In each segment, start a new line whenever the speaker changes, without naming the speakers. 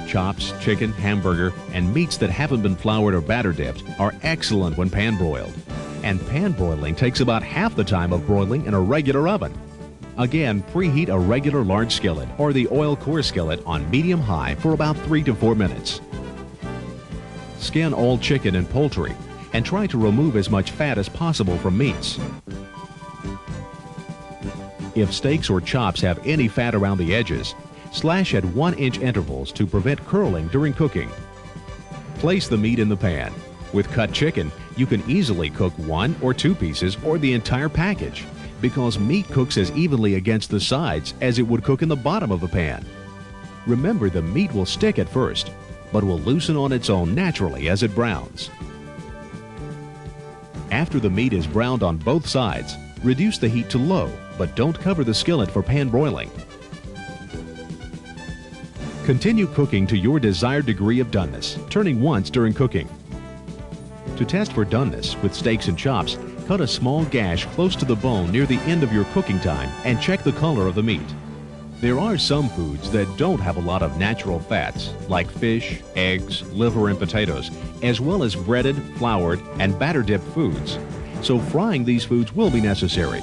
chops, chicken, hamburger, and meats that haven't been floured or batter dipped are excellent when pan broiled. And pan broiling takes about half the time of broiling in a regular oven. Again, preheat a regular large skillet or the oil core skillet on medium-high for about 3 to 4 minutes. Skin all chicken and poultry and try to remove as much fat as possible from meats. If steaks or chops have any fat around the edges, slash at 1-inch intervals to prevent curling during cooking. Place the meat in the pan. With cut chicken, you can easily cook 1 or 2 pieces or the entire package because meat cooks as evenly against the sides as it would cook in the bottom of the pan. Remember, the meat will stick at first, but will loosen on its own naturally as it browns. After the meat is browned on both sides, reduce the heat to low, but don't cover the skillet for pan broiling. Continue cooking to your desired degree of doneness, turning once during cooking. To test for doneness with steaks and chops, cut a small gash close to the bone near the end of your cooking time and check the color of the meat. There are some foods that don't have a lot of natural fats, like fish, eggs, liver, and potatoes, as well as breaded, floured, and batter-dipped foods. So frying these foods will be necessary.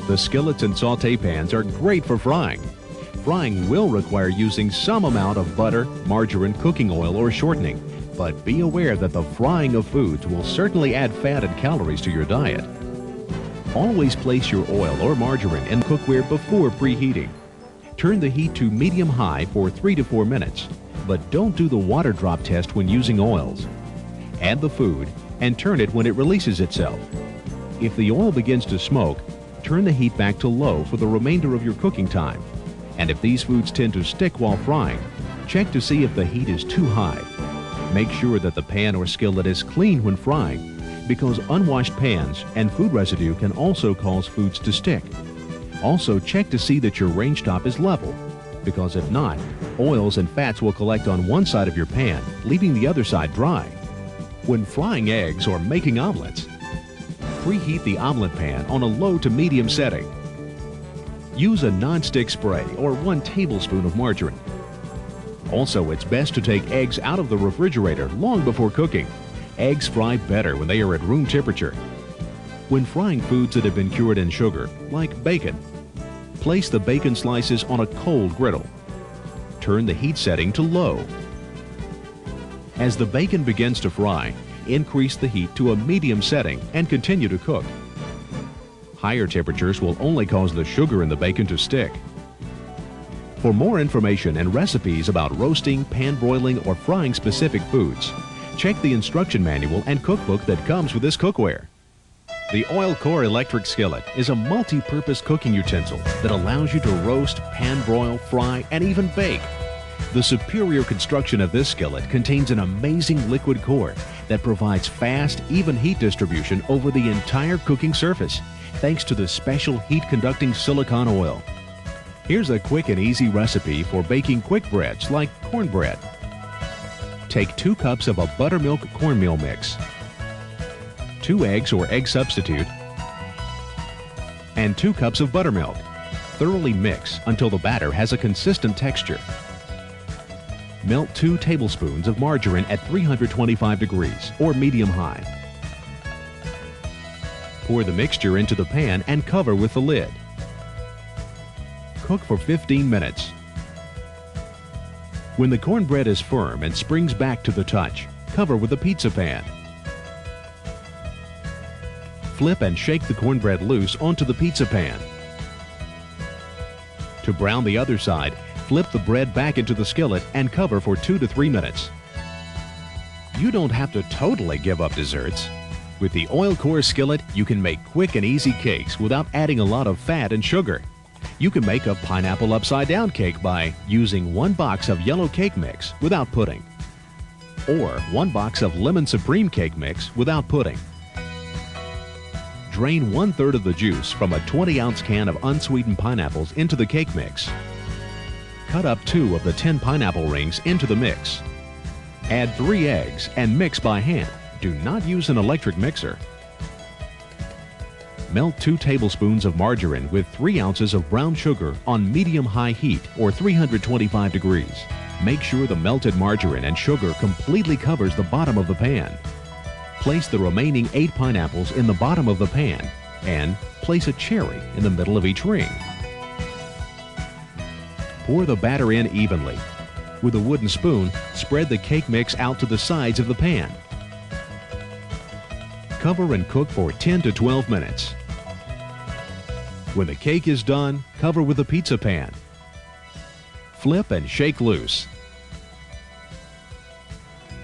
The skillets and saute pans are great for frying. Frying will require using some amount of butter, margarine, cooking oil, or shortening, but be aware that the frying of foods will certainly add fat and calories to your diet. Always place your oil or margarine in cookware before preheating. Turn the heat to medium-high for 3 to 4 minutes, but don't do the water drop test when using oils. Add the food and turn it when it releases itself. If the oil begins to smoke, turn the heat back to low for the remainder of your cooking time. And if these foods tend to stick while frying, check to see if the heat is too high. Make sure that the pan or skillet is clean when frying, because unwashed pans and food residue can also cause foods to stick. Also, check to see that your range top is level, because if not, oils and fats will collect on one side of your pan, leaving the other side dry. When frying eggs or making omelets, preheat the omelet pan on a low to medium setting. Use a non-stick spray or 1 tablespoon of margarine. Also, it's best to take eggs out of the refrigerator long before cooking. Eggs fry better when they are at room temperature. When frying foods that have been cured in sugar, like bacon, place the bacon slices on a cold griddle. Turn the heat setting to low. As the bacon begins to fry, increase the heat to a medium setting and continue to cook. Higher temperatures will only cause the sugar in the bacon to stick. For more information and recipes about roasting, pan broiling, or frying specific foods, check the instruction manual and cookbook that comes with this cookware. The Oil Core electric skillet is a multi-purpose cooking utensil that allows you to roast, pan broil, fry, and even bake. The superior construction of this skillet contains an amazing liquid core that provides fast, even heat distribution over the entire cooking surface, thanks to the special heat-conducting silicone oil. Here's a quick and easy recipe for baking quick breads like cornbread. Take 2 cups of a buttermilk cornmeal mix, 2 eggs or egg substitute, and 2 cups of buttermilk. Thoroughly mix until the batter has a consistent texture. Melt 2 tablespoons of margarine at 325 degrees or medium-high. Pour the mixture into the pan and cover with the lid. Cook for 15 minutes. When the cornbread is firm and springs back to the touch, cover with a pizza pan. Flip and shake the cornbread loose onto the pizza pan. To brown the other side, flip the bread back into the skillet and cover for 2 to 3 minutes. You don't have to totally give up desserts. With the Oil Core skillet, you can make quick and easy cakes without adding a lot of fat and sugar. You can make a pineapple upside-down cake by using 1 box of yellow cake mix without pudding, or 1 box of lemon supreme cake mix without pudding. Drain 1/3 of the juice from a 20-ounce can of unsweetened pineapples into the cake mix. Cut up 2 of the 10 pineapple rings into the mix. Add 3 eggs and mix by hand. Do not use an electric mixer. Melt 2 tablespoons of margarine with 3 ounces of brown sugar on medium-high heat or 325 degrees. Make sure the melted margarine and sugar completely covers the bottom of the pan. Place the remaining 8 pineapples in the bottom of the pan and place a cherry in the middle of each ring. Pour the batter in evenly. With a wooden spoon, spread the cake mix out to the sides of the pan. Cover and cook for 10 to 12 minutes. When the cake is done, cover with a pizza pan. Flip and shake loose.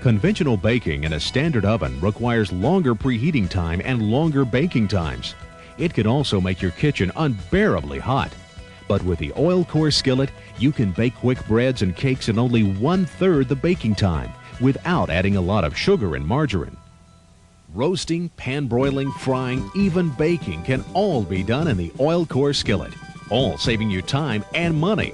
Conventional baking in a standard oven requires longer preheating time and longer baking times. It can also make your kitchen unbearably hot. But with the oil core skillet, you can bake quick breads and cakes in only 1/3 the baking time without adding a lot of sugar and margarine. Roasting, pan broiling, frying, even baking can all be done in the oil core skillet, all saving you time and money.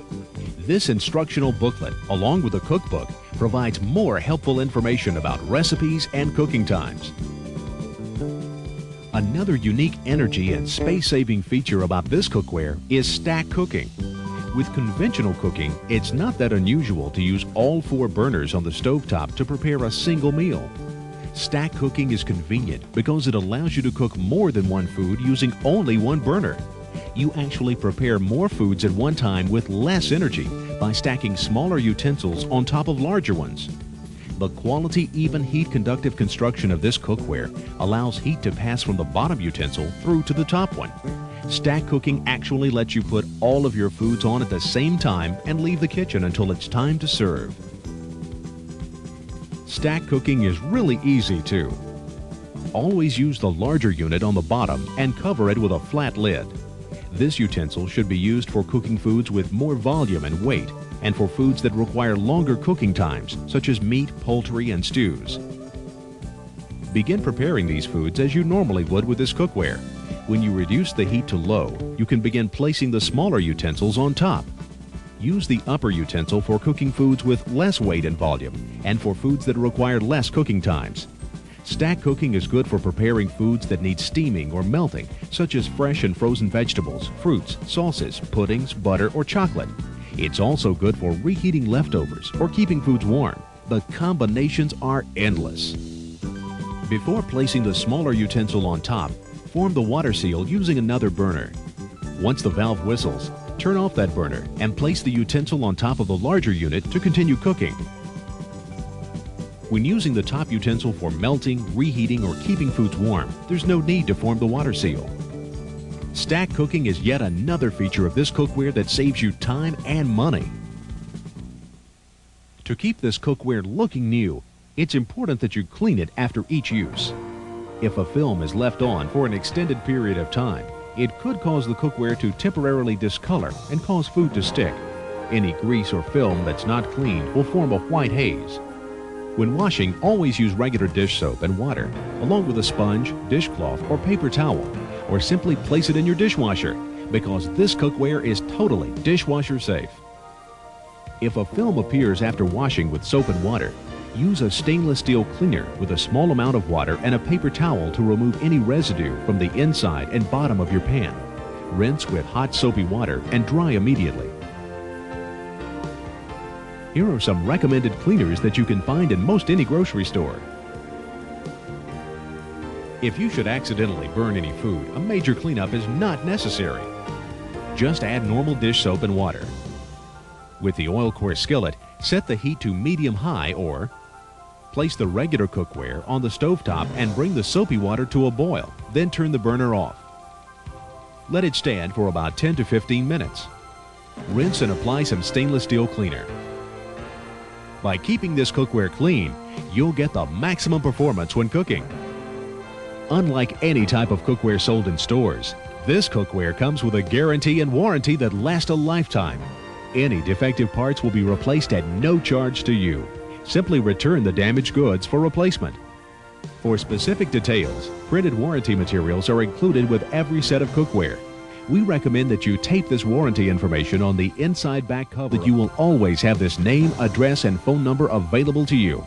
This instructional booklet, along with a cookbook, provides more helpful information about recipes and cooking times. Another unique energy and space-saving feature about this cookware is stack cooking. With conventional cooking, it's not that unusual to use all 4 burners on the stovetop to prepare a single meal. Stack cooking is convenient because it allows you to cook more than one food using only one burner. You actually prepare more foods at one time with less energy by stacking smaller utensils on top of larger ones. The quality, even heat conductive construction of this cookware allows heat to pass from the bottom utensil through to the top one. Stack cooking actually lets you put all of your foods on at the same time and leave the kitchen until it's time to serve. Stack cooking is really easy too. Always use the larger unit on the bottom and cover it with a flat lid. This utensil should be used for cooking foods with more volume and weight, and for foods that require longer cooking times, such as meat, poultry, and stews. Begin preparing these foods as you normally would with this cookware. When you reduce the heat to low, you can begin placing the smaller utensils on top. Use the upper utensil for cooking foods with less weight and volume, and for foods that require less cooking times. Stack cooking is good for preparing foods that need steaming or melting, such as fresh and frozen vegetables, fruits, sauces, puddings, butter, or chocolate. It's also good for reheating leftovers or keeping foods warm. The combinations are endless. Before placing the smaller utensil on top, form the water seal using another burner. Once the valve whistles, turn off that burner and place the utensil on top of the larger unit to continue cooking. When using the top utensil for melting, reheating, or keeping foods warm, there's no need to form the water seal. Stack cooking is yet another feature of this cookware that saves you time and money. To keep this cookware looking new, it's important that you clean it after each use. If a film is left on for an extended period of time, it could cause the cookware to temporarily discolor and cause food to stick. Any grease or film that's not cleaned will form a white haze. When washing, always use regular dish soap and water, along with a sponge, dishcloth, or paper towel, or simply place it in your dishwasher, because this cookware is totally dishwasher safe. If a film appears after washing with soap and water, use a stainless steel cleaner with a small amount of water and a paper towel to remove any residue from the inside and bottom of your pan. Rinse with hot soapy water and dry immediately. Here are some recommended cleaners that you can find in most any grocery store. If you should accidentally burn any food, a major cleanup is not necessary. Just add normal dish soap and water. With the oil core skillet, set the heat to medium-high or place the regular cookware on the stovetop and bring the soapy water to a boil, then turn the burner off. Let it stand for about 10 to 15 minutes. Rinse and apply some stainless steel cleaner. By keeping this cookware clean, you'll get the maximum performance when cooking. Unlike any type of cookware sold in stores, this cookware comes with a guarantee and warranty that last a lifetime. Any defective parts will be replaced at no charge to you. Simply return the damaged goods for replacement. For specific details, printed warranty materials are included with every set of cookware. We recommend that you tape this warranty information on the inside back cover so that you will always have this name, address, and phone number available to you.